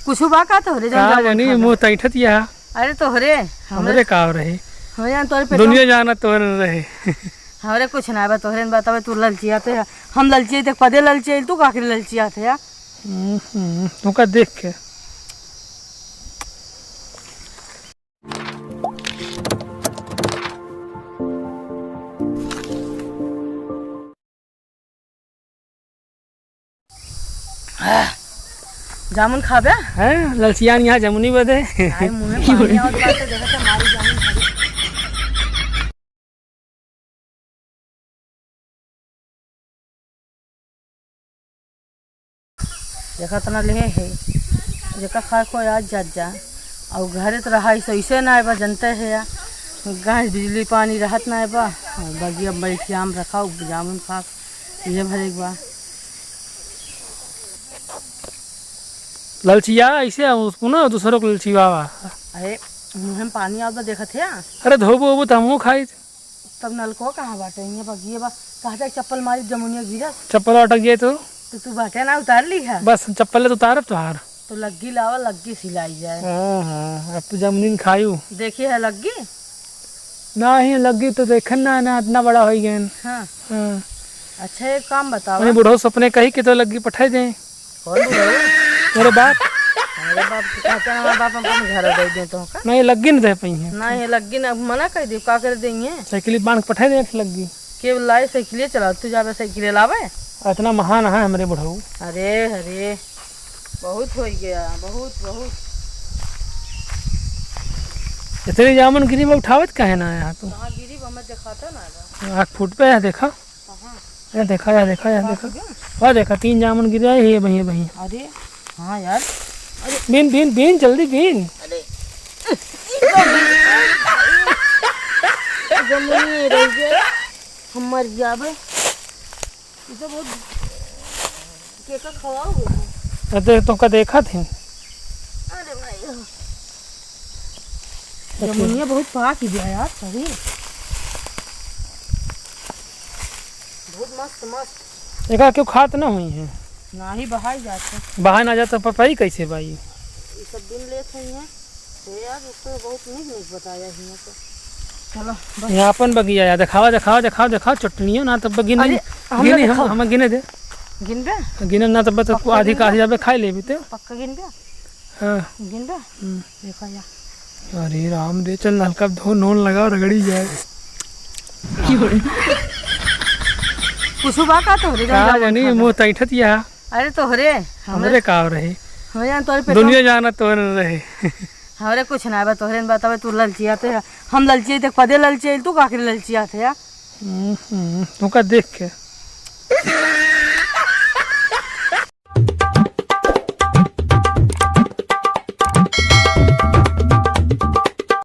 कुछ बा का तोहरे का जानी मुंह तैठत या। अरे तोहरे हमरे का रहे हो जान तोरे पे दुनिया जाना तोहरे रहे। हमरे कुछ ना बा तोहरे बतावे तू ललचिया थे हम ललचिए देख पदे ललचिए तू का के ललचिया थे या तू का देख के जामुन खाबे हैं ललचिया यहाँ जमुनी बदे आई मुंह में पानी आवत बाटे देखत है मारी जामुन खाली देखत ना ले है जेका खा को आज जात जा और घरे तो रहा ऐसे ना बा जनते है या गैस बिजली पानी रहत ना बा बगिया बैठियाम रखा जामुन खा ये भरे एक बा ललचिया ऐसे उसको ना दूसरों को ललचिया बा। अरे मुँह में पानी आवत देखत है अरे धोबो वोबो तो हमहू खाई तब नलको कहाँ बाटे ये बगिए बा कहा चप्पल मारी जमुनिया गिरा चप्पल अटक गए तो तू बाटे ना उतार ली है बस चप्पल तो उतारब तुहार। तो लग्गी लावा लग्गी सिलाई जाए हाँ अब तो जमुनी खायू देखी है लग्गी ना ही लगी तो देखन ना इतना बड़ा हो गया। हाँ हाँ अच्छा एक काम बताओ अपने बुढ़ो सपने कही कि तो लगी पठाई दे कौन बुढ़ऊ मेरे बाप अरे बाप कहते हैं हमारे बाप अपन घर दे दे तो का नहीं लगी नहीं दे पाई है ना ये लग्गी ना मना कर दी का कर देंगे साइकिल बांध के पठाई दे लगी के लाए साइकिल चला तू जावे साइकिल लावे इतना महान है हमारे बुढ़ऊ। अरे अरे बहुत हो गया बहुत बहुत इतनी जामुन गिरी में उठावत कहे ना यहाँ तो कहाँ गिरी हमें दिखाता ना आँख फुट पे है देखा कहाँ देखा या देखा या देखा वह देखा 3 जामुन गिरे है भैया भैया। अरे हाँ यार बीन बीन बीन जल्दी बीन अरे जमुनी रह गया हम मर जाबे इसे बहुत केका खवाओगे अरे तो का देखा थी अरे भाई जमुनिया बहुत पाक ही गया यार सही बहुत मस्त मस्त देखा क्यों खात ना हुई है ना ही बहाई जाते बाहर ना जाता पपाई कैसे भाई ये सब दिन लेते हैं तो यार उसको बहुत नहीं बताया हिम्मत तो चलो यहाँ अपन बगिया यार दिखावा दिखावा दिखावा दिखावा चटनियों ना तब गिने गिने हम गिने दे गिन बे गिने ना तब तो आधी का जाबे खाई ले भी तो पक्का गिन बे हाँ गिन बे देखा या अरे राम दे चल नलका धो नोन लगा रगड़ी जाए कुछ बा का तोहरे का जानी मुंह तैठत या। अरे तोहरे हमरे का रहे हो जान तोरे पे दुनिया जाना तोहरे रहे हमरे कुछ ना बा तोहरे बतावे तू ललचिया थे हम ललचिए देख पदे ललचिए तू का के ललचिया थे या तू का देख के